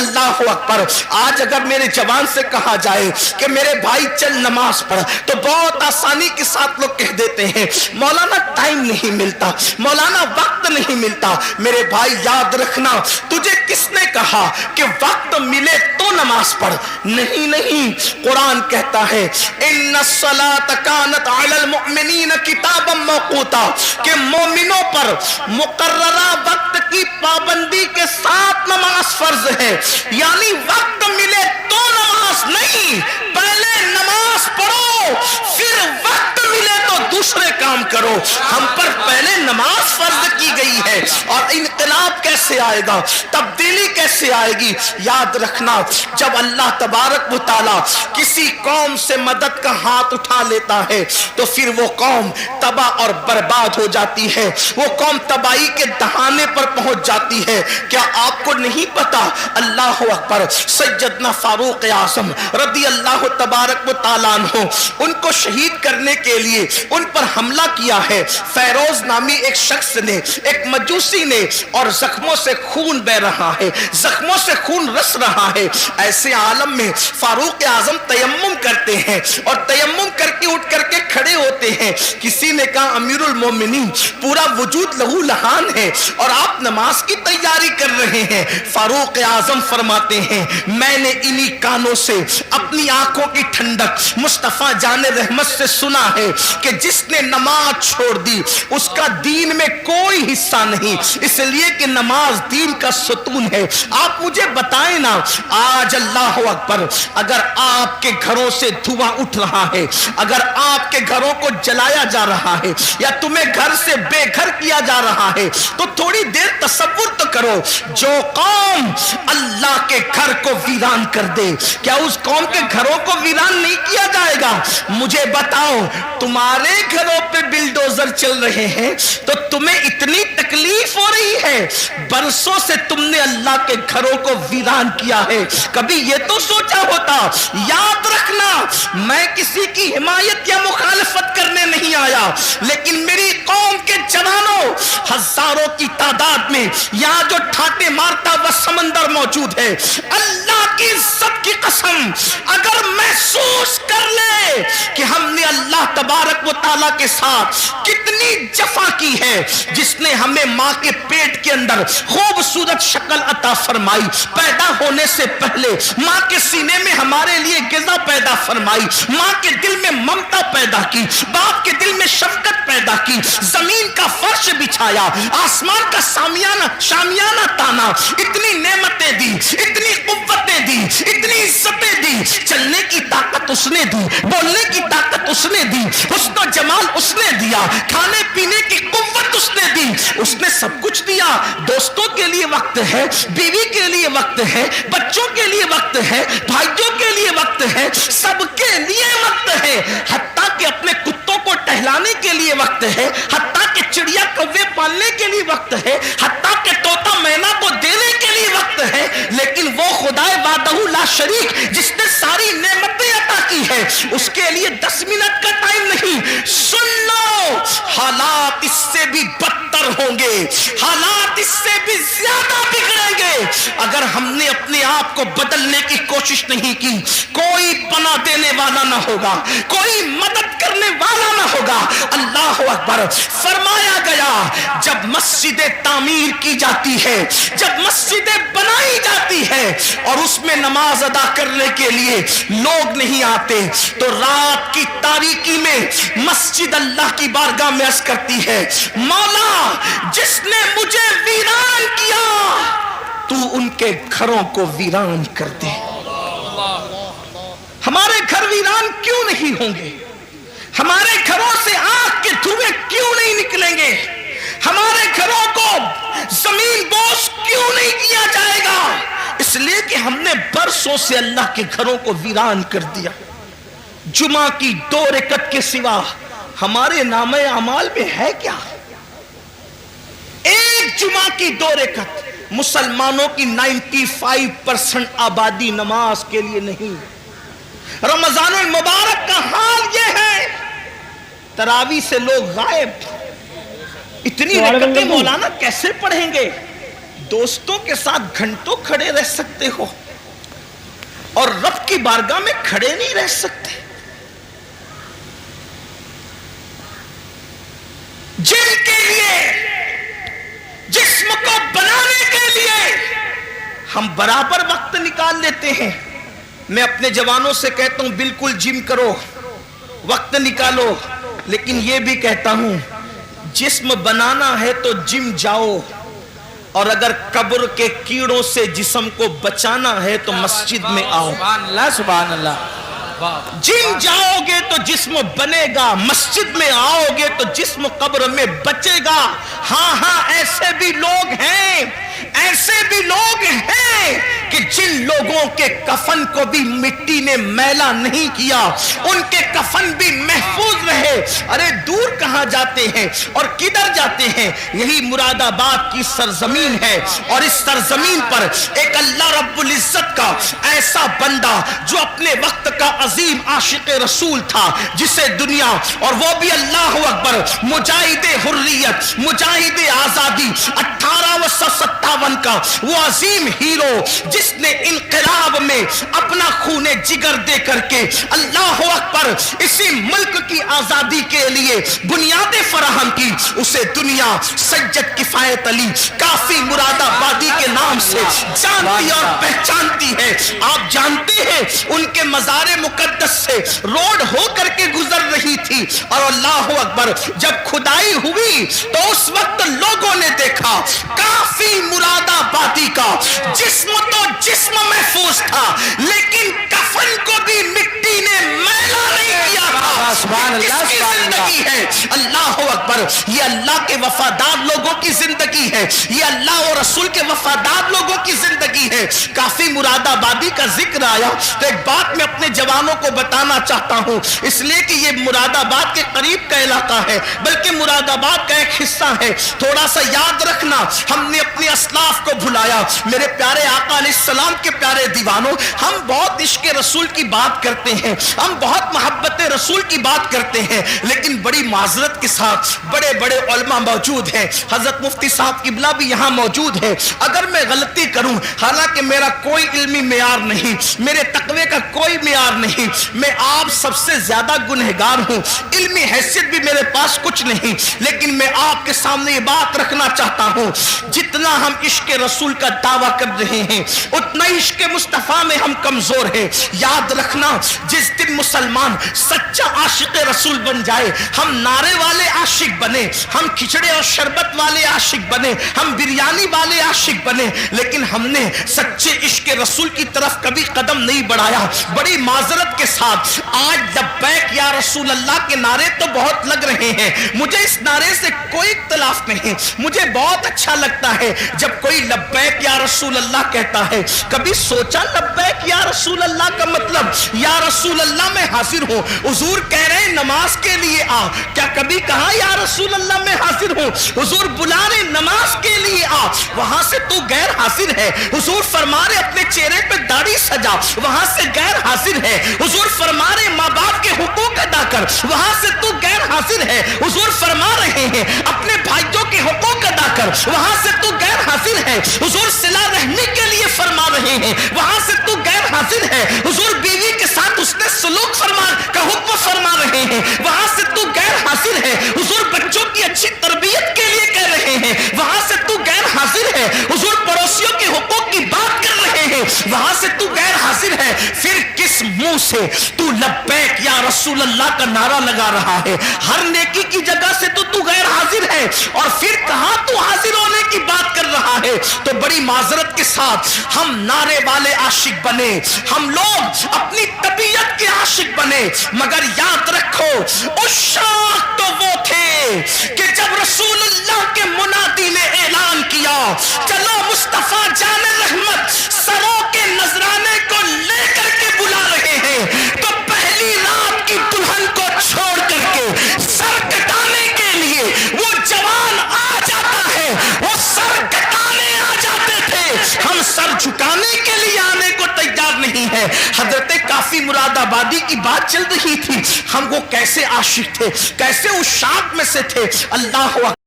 اللہ اکبر، آج اگر میرے جوان سے کہا جائے کہ میرے بھائی چل نماز پڑھ، تو بہت آسانی کے ساتھ لوگ کہہ دیتے ہیں مولانا ٹائم نہیں ملتا، مولانا وقت نہیں ملتا۔ میرے بھائی یاد رکھنا، تجھے کس نے کہا کہ وقت ملے تو نماز پڑھ؟ نہیں نہیں، قرآن کہتا ہے ان الصلاۃ کانت علی المؤمنین کتابا موقوتا، کہ مومنوں پر مقررہ وقت کی پابندی کے ساتھ نماز فرض ہے۔ یعنی وقت ملے تو نماز نہیں، پہلے نماز پڑھو، پھر وقت ملے تو دوسرے کام کرو۔ ہم پر پہلے نماز فرض کی گئی ہے، اور انقلاب کیسے آئے گا، تبدیلی کیسے آئے گی؟ یاد رکھنا، جب اللہ تبارک و تعالی کسی قوم سے مدد کا ہاتھ اٹھا لیتا ہے تو پھر وہ قوم تباہ اور برباد ہو جاتی ہے، وہ قوم تباہی کے دہانے پر پہنچ جاتی ہے۔ کیا آپ کو نہیں پتا؟ اللہ اکبر، سیدنا فاروق اعظم رضی اللہ تبارک و تعالیٰ عنہ، ان کو شہید کرنے کے لیے ان پر حملہ کیا ہے فیروز نامی ایک شخص نے، ایک مجوسی نے، اور زخموں سے خون بہ رہا ہے، زخموں سے خون رس رہا ہے۔ ایسے عالم میں فاروق اعظم تیمم کرتے ہیں، اور تیمم کر کے اٹھ کر کے کھڑے ہوتے ہیں۔ کسی نے کہا امیر المومنین، پورا وجود لہو لہان ہے اور آپ نماز کی تیاری کر رہے ہیں۔ فاروق اعظم فرماتے ہیں میں نے انہی کانوں سے اپنی آنکھوں کی ٹھنڈک مصطفیٰ جان رحمت سے سنا ہے کہ جس نے نماز چھوڑ دی اس کا دین میں کوئی حصہ نہیں، اس لیے کہ نماز دین کا ستون ہے۔ آپ مجھے بتائیں نا، آج اللہ اکبر، اگر آپ کے گھروں سے دھواں اٹھ رہا ہے، اگر آپ کے گھروں کو جلایا جا رہا ہے، یا تمہیں گھر سے بے گھر کیا جا رہا ہے، تو تھوڑی دیر تصور تو کرو، جو قوم اللہ کے گھر کو ویران کر دے، کیا اس قوم کے گھروں کو ویران نہیں کیا جائے گا؟ مجھے بتاؤ، تمہارے گھروں پہ بلڈوزر چل رہے ہیں تو تمہیں اتنی تکلیف ہو رہی ہے، برسوں سے تم نے اللہ کے گھروں کو ویران کیا ہے، کبھی یہ تو سوچا ہوتا؟ یاد رکھنا، میں کسی کی حمایت یا مخالفت کرنے نہیں آیا، لیکن میری قوم کے جوانوں ہزاروں کی تعداد میں یہاں جو ٹھاٹے مارتا ہوا سمندر موجود ہے، اللہ کی عزت کی قسم، اگر محسوس کر لے کہ ہم نے اللہ تبارک و تعالیٰ کے ساتھ کتنی جفا کی ہے، جس نے ہمیں ماں کے پیٹ کے اندر خوبصورت شکل عطا فرمائی، پیدا ہونے سے پہلے ماں کے سینے میں ہمارے لیے غذا پیدا فرمائی، ماں کے دل میں ممتا پیدا کی، باپ کے دل میں شفقت پیدا کی، زمین کا فرش بچھایا، آسمان کا شامیانہ تانا، اتنی نعمتیں دی، اتنی قوتیں دی، اتنی عزتیں دی، چلنے کی طاقت اس نے دی، بولنے کی طاقت اس نے دی، حسن و جمال اس نے دیا، کھانے پینے کی قوت اس نے دی، اس نے سب کچھ دیا۔ دوستوں کے لیے وقت ہے، بیوی کے لیے وقت ہے، بچوں کے لیے وقت ہے، بھائیوں کے لیے وقت ہے، سب کے لیے وقت ہے، حتیٰ کہ اپنے کتوں کو ٹہلانے کے لیے وقت ہے، حتیٰ کہ چڑیا کوے پالنے کے لیے وقت ہے، حتیٰ کہ طوطا مینا کو دینے کے لیے وقت ہے۔ لیکن وہ خدائے وحدہ لا شریک جس نے ساری نعمتیں عطا کی ہے، اس کے لیے 10 منٹ کا ٹائم نہیں۔ سن لو، حالات اس سے بھی بدتر ہوں گے، حالات اس سے بھی زیادہ بگڑیں گے اگر ہم نے اپنے آپ کو بدلنے کی کوشش نہیں کی۔ کوئی پناہ دینے والا نہ ہوگا، کوئی مدد کرنے والا نہ ہوگا۔ اللہ اکبر، فرمایا گیا جب مسجدیں تعمیر کی جاتی ہے، جب مسجدیں بنائی جاتی ہے اور اس میں نماز ادا کرنے کے لیے لوگ نہیں آتے، تو رات کی تاریکی میں مسجد اللہ کی بارگاہ میں عرض کرتی ہے مولا جس نے مجھے ویران کیا تو ان کے گھروں کو ویران کر دے۔ ہمارے گھر ویران کیوں نہیں ہوں گے؟ ہمارے گھروں سے آگ کے دھوئیں کیوں نہیں نکلیں گے؟ ہمارے گھروں کو زمین بوس کیوں نہیں کیا جائے گا؟ اس لیے کہ ہم نے برسوں سے اللہ کے گھروں کو ویران کر دیا۔ جمعہ کی 2 رکعت کے سوا ہمارے نامہ اعمال میں ہے کیا؟ ایک جمعہ کی 2 رکعت۔ مسلمانوں کی 95% آبادی نماز کے لیے نہیں۔ رمضان المبارک کا حال یہ ہے، تراویح سے لوگ غائب۔ اتنی رکعتیں مولانا کیسے پڑھیں گے؟ दोस्तों के साथ घंटों खड़े रह सकते हो और रब की बारगाह में खड़े नहीं रह सकते। जिनके लिए, जिस्म को बनाने के लिए हम बराबर वक्त निकाल लेते हैं। मैं अपने जवानों से कहता हूं बिल्कुल जिम करो, वक्त निकालो, लेकिन यह भी कहता हूं जिस्म बनाना है तो जिम जाओ, और अगर कब्र के कीड़ों से जिस्म को बचाना है तो मस्जिद में आओ। सुभान अल्लाह, सुभान अल्लाह। जिम जाओगे तो जिस्म बनेगा, मस्जिद में आओगे तो जिस्म कब्र में बचेगा। हाँ, ऐसे भी लोग हैं, ऐसे भी लोग हैं कि जिन लोगों के कफन को भी मिट्टी ने मैला नहीं किया, उनके कफन भी महफूज रहे। अरे दूर कहां जाते हैं और किधर जाते हैं? यही मुरादाबाद की सरजमीन है, और इस सरजमीन पर एक अल्लाह रब्बुल इज्जत का ऐसा बंदा जो अपने वक्त का अजीम आशिक रसूल था, जिसे दुनिया, और वो भी अल्लाह अकबर, मुजाहिदे हुर्रियत, मुजाहिदे आजादी 1857 का वो अजीम हीरो, जिसने इनकलाब में अपना खूने जिगर दे करके अल्लाह अकबर इसी मुल्क की आजादी के लिए बुनियादें फराहम की, उसे दुनिया सज्जद किफायत अली काफी मुरादाबादी के नाम से जानती और पहचानती है। आप जानते हैं उनके मज़ारे मुकद्दस से रोड होकर के गुजर रही थी, और अल्लाह अकबर जब खुदाई हुई तो उस वक्त लोगों ने देखा काफी मुरादाबादी का जिस्म तो जिस्म महफूज था, लेकिन कफन को भी मिट्टी ने मैला नहीं किया था। इसकी जिंदगी है अल्लाह अकबर, ये अल्लाह के वफादार लोगों की जिंदगी है, ये अल्लाह और रसूल के वफादार लोगों की जिंदगी है। काफी मुरादाबादी का जिक्र आया तो एक बात मैं अपने जवानों को बताना चाहता हूं, इसलिए कि ये मुरादाबाद के करीब का इलाका है, बल्कि मुरादाबाद का एक हिस्सा है। थोड़ा सा याद रखना, हमने अपने असलाफ को भुलाया। मेरे प्यारे आका अलैहिस्सलाम के प्यारे दीवानों, हम बहुत इश्क रसूल की बात करते हैं, हम बहुत मोहब्बत रसूल की बात करते हैं, लेकिन बड़ी माजरत के साथ बड़े बड़े उलमा मौजूद हैं। हजरत मुफ्ती साहब किबला भी यहाँ मौजूद है। अगर मैं गलती करूं, हालांकि मेरा कोई इल्मी मेयार नहीं, मेरे तकवे का कोई मेयार नहीं, मैं आप सबसे ज्यादा गुनहगार हूं, इल्मी हैसियत भी मेरे पास कुछ नहीं, लेकिन मैं आपके सामने ये बात रखना चाहता हूं, जितना हम इश्क रसूल का दावा कर रहे हैं उतना इश्क मुस्तफा में हम कमजोर हैं। याद रखना, जिस दिन मुसलमान सच्चा आशिक रसूल बन जाए, हम नारे वाले आशिक बने, हम खिचड़े और शरबत वाले आशिक बने, हम बिरयानी वाले आशिक बने, लेकिन हमने सच्चे इश्क रसूल की तरफ कभी कदम नहीं बढ़ाया। बड़ी माजरत के साथ आज लब्बैक या रसूल अल्लाह के नारे तो बहुत लग रहे हैं, मुझे इस नारे से कोई इख्तिलाफ नहीं, मुझे बहुत अच्छा लगता है जब कोई लब्बैक या रसूल अल्लाह कहता है। कभी सोचा लब्बैक या रसूल अल्लाह का मतलब? या रसूल अल्लाह मैं हाजिर हूं, हुजूर कह रहे हैं नमाज के लिए आ, क्या कभी कहा या रसूल अल्लाह मैं हाजिर हूं? हुजूर बुला रहे नमाज के लिए आ, वहां से तू गैर हाजिर है। हुजूर फरमा रहे अपने चेहरे पे दाढ़ी सजा, वहां से गैर हाजिर है। हुजूर फरमा रहे माँ बाप के हुकूक अदा कर, वहां से तू गैर हाजिर है। हुजूर फरमा रहे हैं अपने भाइयों के हुकूक अदा कर, वहां से तू गैर हाजिर है। हुजूर सिला रहने के लिए फरमा रहे हैं, वहां से तू गैर हाजिर है। हुजूर बीवी के साथ उसने सलूक फरमा का हुक्म फरमा रहे हैं, वहां से तू गैर हाजिर है। हुजूर बच्चों की अच्छी तरबियत के लिए कह रहे हैं, वहां से तू गैर हाजिर है। हुजूर पड़ोसियों के हुकूक की बात कर रहे हैं, वहां से तू गैर हाजिर है। फिर किस मुंह से तू लब्बैक या रसूल अल्लाह का नारा लगा रहा है? हर नेकी की जगह से तो तू गैर हाजिर है, और फिर कहां तू हाजिर होने की बात कर रहा है? तो बड़ी माजरत के साथ हम नारे वाले आशिक बने, हम लोग अपनी तबीयत के आशिक बने, मगर याद रखो उस शाख तो वो थे कि जब रसूलुल्लाह के मुनादी ने ऐलान किया चलो मुस्तफा जाने रहमत सरों के नजराने को लेकर के बुला रहे हैं, तो पहली रात की दुल्हन को छोड़ करके सर कटाने के लिए वो जवान आ जाता है, वो सर कटाने आ जाते थे, हम सर झुकाने के लिए आने को तैयार नहीं है। हजरत काफी मुरादाबादी की बात चल रही थी, हम वो कैसे आशिक थे, कैसे उस शाख में से थे। अल्लाह